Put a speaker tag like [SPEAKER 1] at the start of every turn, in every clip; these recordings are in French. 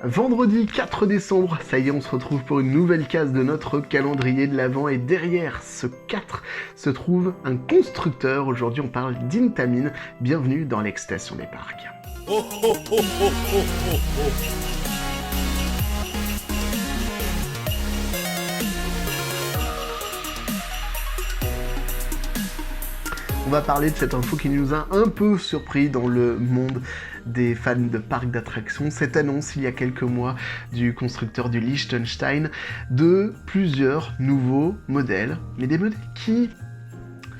[SPEAKER 1] Vendredi 4 décembre, ça y est, on se retrouve pour une nouvelle case de notre calendrier de l'Avent et derrière ce 4 se trouve un constructeur. Aujourd'hui, on parle d'Intamin. Bienvenue dans l'excitation des parcs.
[SPEAKER 2] Oh, oh, oh, oh, oh, oh, oh.
[SPEAKER 1] On va parler de cette info qui nous a un peu surpris dans le monde des fans de parcs d'attractions. Cette annonce, il y a quelques mois, du constructeur du Liechtenstein, de plusieurs nouveaux modèles, mais des modèles qui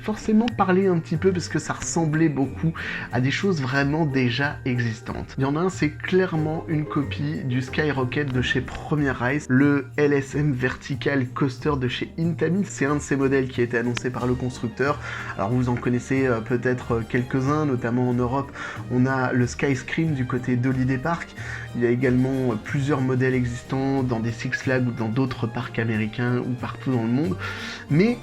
[SPEAKER 1] forcément parlaient un petit peu parce que ça ressemblait beaucoup à des choses vraiment déjà existantes. Il y en a un, c'est clairement une copie du Skyrocket de chez Premier Race, le LSM Vertical Coaster de chez Intamin. C'est un de ces modèles qui a été annoncé par le constructeur. Alors vous en connaissez peut-être quelques-uns, notamment en Europe. On a le Skyscream du côté d'Holiday Park. Il y a également plusieurs modèles existants dans des Six Flags ou dans d'autres parcs américains ou partout dans le monde. Mais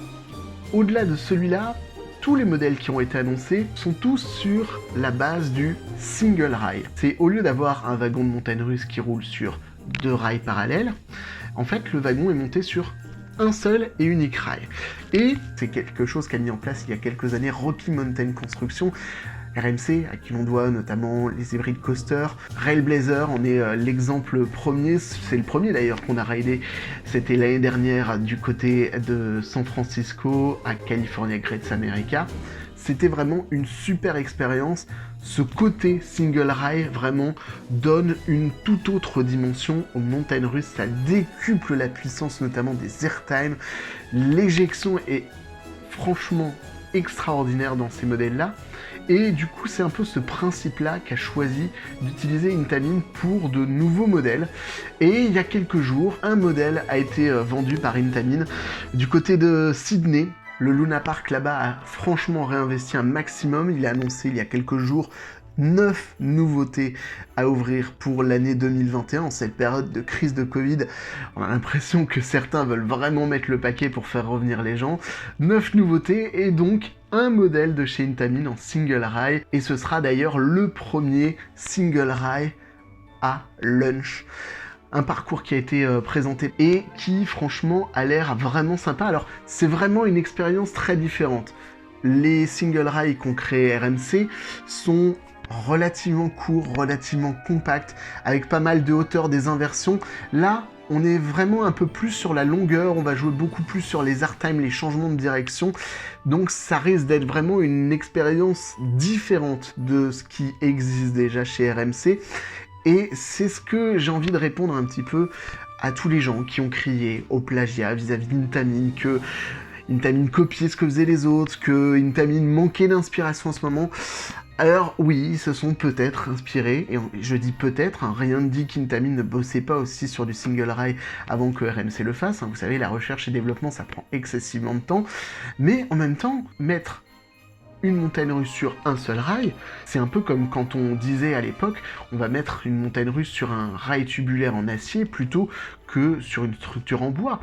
[SPEAKER 1] au-delà de celui-là, tous les modèles qui ont été annoncés sont tous sur la base du single rail. C'est au lieu d'avoir un wagon de montagne russe qui roule sur deux rails parallèles, en fait le wagon est monté sur un seul et unique rail. Et c'est quelque chose qu'a mis en place il y a quelques années Rocky Mountain Construction, RMC, à qui l'on doit notamment les hybrides coasters. Railblazer en est l'exemple premier, c'est le premier d'ailleurs qu'on a raidé, c'était l'année dernière du côté de San Francisco à California Great America. C'était vraiment une super expérience. Ce côté single rail vraiment donne une toute autre dimension aux montagnes russes, ça décuple la puissance notamment des airtime. L'éjection est franchement extraordinaire dans ces modèles-là. Et du coup, c'est un peu ce principe-là qu'a choisi d'utiliser Intamin pour de nouveaux modèles. Et il y a quelques jours, un modèle a été vendu par Intamin du côté de Sydney. Le Luna Park là-bas a franchement réinvesti un maximum. Il a annoncé il y a quelques jours 9 nouveautés à ouvrir pour l'année 2021, en cette période de crise de Covid. On a l'impression que certains veulent vraiment mettre le paquet pour faire revenir les gens. 9 nouveautés et donc un modèle de chez Intamin en single rail. Et ce sera d'ailleurs le premier single rail à lunch. Un parcours qui a été présenté et qui franchement a l'air vraiment sympa. Alors c'est vraiment une expérience très différente. Les single rails qu'ont créé RMC sont relativement courts, relativement compacts, avec pas mal de hauteur des inversions. Là, on est vraiment un peu plus sur la longueur, on va jouer beaucoup plus sur les airtime, les changements de direction, donc ça risque d'être vraiment une expérience différente de ce qui existe déjà chez RMC, et c'est ce que j'ai envie de répondre un petit peu à tous les gens qui ont crié au plagiat vis-à-vis d'Intamin, que Intamin copiait ce que faisaient les autres, que Intamin manquait d'inspiration en ce moment. Alors oui, ils se sont peut-être inspirés, et je dis peut-être, hein, rien ne dit qu'Intamin ne bossait pas aussi sur du single rail avant que RMC le fasse, hein. Vous savez, la recherche et développement, ça prend excessivement de temps, mais en même temps, mettre une montagne russe sur un seul rail, c'est un peu comme quand on disait à l'époque, on va mettre une montagne russe sur un rail tubulaire en acier plutôt que sur une structure en bois.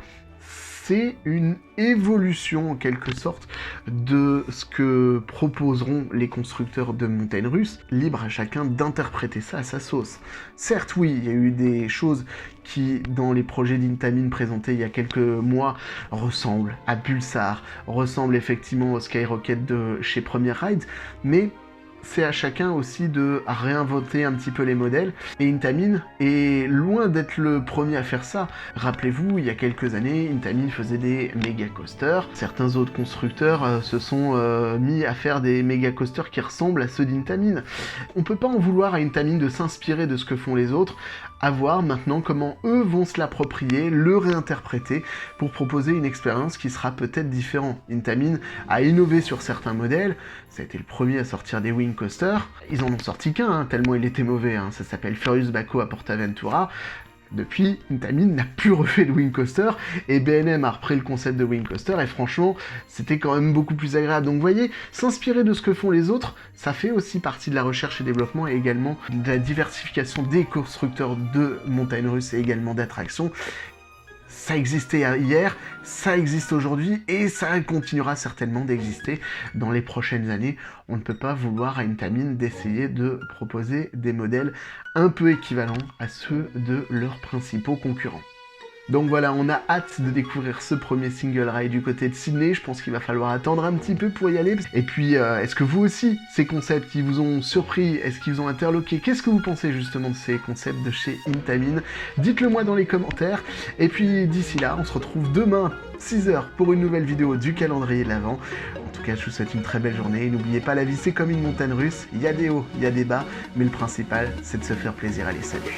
[SPEAKER 1] C'est une évolution en quelque sorte de ce que proposeront les constructeurs de montagnes russes, libre à chacun d'interpréter ça à sa sauce. Certes oui, il y a eu des choses qui, dans les projets d'Intamin présentés il y a quelques mois, ressemblent à Pulsar, ressemblent effectivement au Skyrocket de chez Premier Ride, mais c'est à chacun aussi de réinventer un petit peu les modèles, et Intamin est loin d'être le premier à faire ça. Rappelez-vous, il y a quelques années, Intamin faisait des méga coasters, certains autres constructeurs se sont mis à faire des méga coasters qui ressemblent à ceux d'Intamin. On peut pas en vouloir à Intamin de s'inspirer de ce que font les autres, à voir maintenant comment eux vont se l'approprier, le réinterpréter, pour proposer une expérience qui sera peut-être différente. Intamin a innové sur certains modèles, ça a été le premier à sortir des Wing Coasters, ils en ont sorti qu'un, hein, tellement il était mauvais, hein. Ça s'appelle Furious Baco à PortAventura. Depuis, Intamin n'a plus refait de Wing Coaster, et B&M a repris le concept de Wing Coaster, et franchement, c'était quand même beaucoup plus agréable. Donc vous voyez, s'inspirer de ce que font les autres, ça fait aussi partie de la recherche et développement, et également de la diversification des constructeurs de montagnes russes et également d'attractions. ça existait hier, ça existe aujourd'hui et ça continuera certainement d'exister dans les prochaines années. On ne peut pas vouloir à Intamin d'essayer de proposer des modèles un peu équivalents à ceux de leurs principaux concurrents. Donc voilà, on a hâte de découvrir ce premier single rail du côté de Sydney. Je pense qu'il va falloir attendre un petit peu pour y aller. Et puis, est-ce que vous aussi, ces concepts qui vous ont surpris, est-ce qu'ils vous ont interloqué? Qu'est-ce que vous pensez justement de ces concepts de chez Intamin? Dites-le moi dans les commentaires. Et puis d'ici là, on se retrouve demain, 6h, pour une nouvelle vidéo du calendrier de l'Avent. En tout cas, je vous souhaite une très belle journée. Et n'oubliez pas, la vie c'est comme une montagne russe. Il y a des hauts, il y a des bas. Mais le principal, c'est de se faire plaisir. Allez, salut!